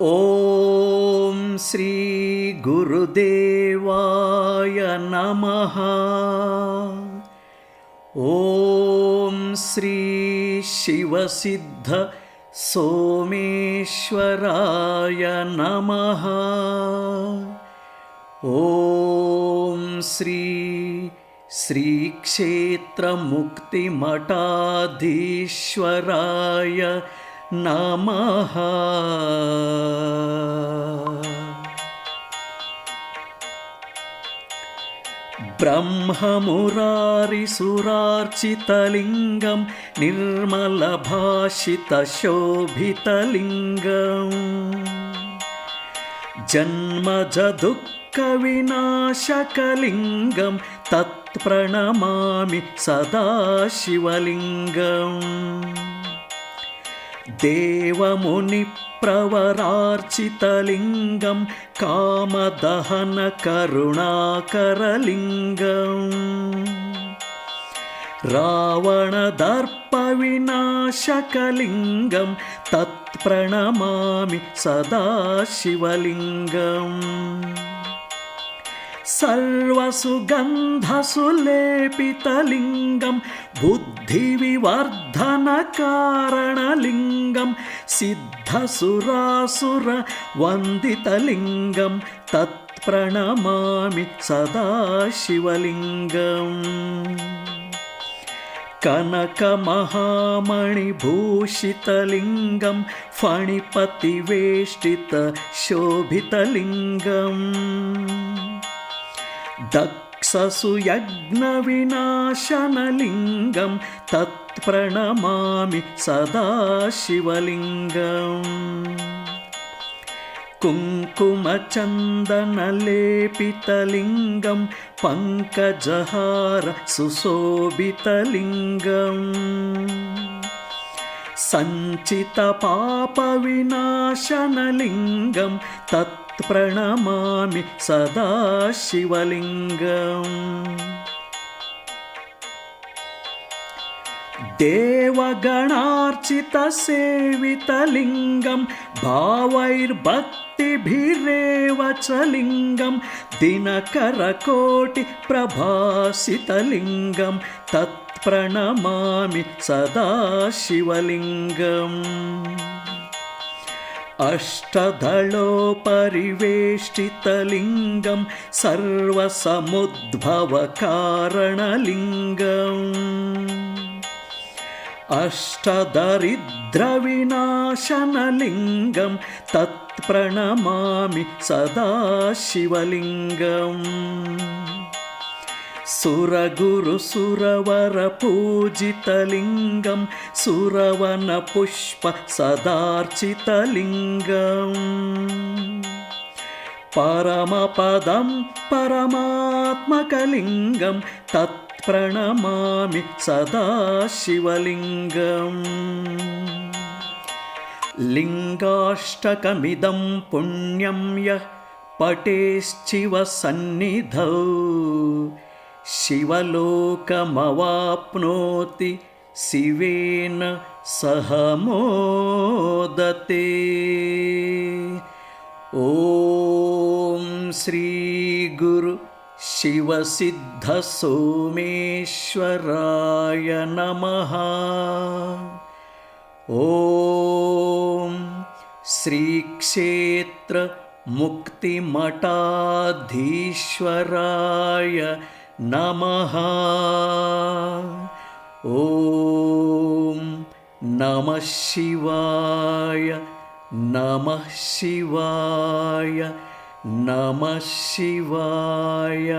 ಓಂ ಶ್ರೀ ಗುರುದೇವಾಯ ನಮಃ. ಓಂ ಶ್ರೀ ಶಿವಸಿದ್ಧ ಸೋಮೇಶ್ವರಾಯ ನಮಃ. ಓಂ ಶ್ರೀ ಶ್ರೀ ಕ್ಷೇತ್ರ ಮುಕ್ತಿ ಮಠಾಧೀಶ್ವರಾಯ ನಮಃ. ಬ್ರಹ್ಮಮುರಾರಿಸುರಾರ್ಚಿತಲಿಂಗಂ ನಿರ್ಮಲಭಾಷಿತಶೋಭಿತಲಿಂಗಂ ಜನ್ಮಜದುಃಖವಿನಾಶಕಲಿಂಗಂ ತತ್ಪ್ರಣಮಾಮಿ ಸದಾ ಶಿವಲಿಂಗಂ. ದೇವಮುನಿಪ್ರವರಾರ್ಚಿತಲಿಂಗಂ ಕಾಮದಹನ ಕರುಣಾಕರಲಿಂಗಂ ರಾವಣದರ್ಪವಿನಾಶಕಲಿಂಗಂ ತತ್ಪ್ರಣಮಾಮಿ ಸದಾ ಶಿವಲಿಂಗಂ. ಸರ್ವಸುಗಂಧಸುಲೇಪಿತಲಿಂಗಂ ಬುದ್ಧಿವಿವರ್ಧನಕಾರಣಲಿಂಗಂ ಸಿದ್ಧಸುರಾಸುರ ವಂದಿತಲಿಂಗಂ ತತ್ಪ್ರಣಮಾಮಿ ಸದಾ ಶಿವಲಿಂಗಂ. ಕನಕಮಹಾಮಣಿಭೂಷಿತಲಿಂಗಂ ಫಣಿಪತಿವೇಷ್ಟಿತಶೋಭಿತಲಿಂಗಂ ದಕ್ಷಸುಯಜ್ಞವಿನಾಶನಲಿಂಗಂ ತತ್ಪ್ರಣಮಾಮಿ ಸದಾ ಶಿವಲಿಂಗಂ. ಕುಂಕುಮಚಂದನಲೇಪಿತಲಿಂಗಂ ಪಂಕಜಹಾರ ಸುಶೋಭಿತಲಿಂಗಂ ಸಂಚಿತಪಾಪವಿನಾಶನಲಿಂಗಂ ತತ್ಪ್ರಣಮಾಮಿ ಸದಾ ಶಿವಲಿಂಗಂ. ದೇವಗಣಾರ್ಚಿತಸೇವಿತಲಿಂಗಂ ಭಾವೈರ್ಭಕ್ತಿಭಿರೇವ ಚ ಲಿಂಗಂ ದಿನಕರಕೋಟಿ ಪ್ರಭಾಸಿತಲಿಂಗಂ ತತ್ಪ್ರಣಮಾಮಿ ಸದಾ ಶಿವಲಿಂಗಂ. ಅಷ್ಟದಳೋಪರಿವೇಷ್ಟಿತಲಿಂಗಂ ಸರ್ವಸಮುದ್ಭವಕಾರಣಲಿಂಗಂ ಅಷ್ಟದರಿದ್ರವಿನಾಶನಲಿಂಗಂ ತತ್ಪ್ರಣಮಾಮಿ ಸದಾ ಶಿವಲಿಂಗಂ. ಸುರಗುರು ಸುರವರ ಪೂಜಿತಲಿಂಗಂ ಸುರವನ ಪುಷ್ಪ ಸದಾರ್ಚಿತಲಿಂಗಂ ಪರಮಪದಂ ಪರಮಾತ್ಮಕಲಿಂಗಂ ತತ್ಪ್ರಣಮಾಮಿ ಸದಾ ಶಿವಲಿಂಗಂ. ಲಿಂಗಾಷ್ಟಕಮಿದಂ ಪುಣ್ಯಂ ಯಃ ಪಠೇಶ್ಚಿವಸನ್ನಿಧೌ ಶಿವಲೋಕಮವಾಪ್ನೋತಿ ಶಿವೇನ ಸಹ ಮೋದತೆ. ಓಂ ಶ್ರೀ ಗುರು ಶಿವಸಿದ್ಧ ಸೋಮೇಶ್ವರಾಯ ನಮಃ. ಓಂ ಶ್ರೀ ಕ್ಷೇತ್ರ ಮುಕ್ತಿ ಮಠಾಧೀಶ್ವರಾಯ ನಮಃ. ಓಂ ನಮಃ ಶಿವಾಯ ನಮಃ ಶಿವಾಯ ನಮಃ ಶಿವಾಯ.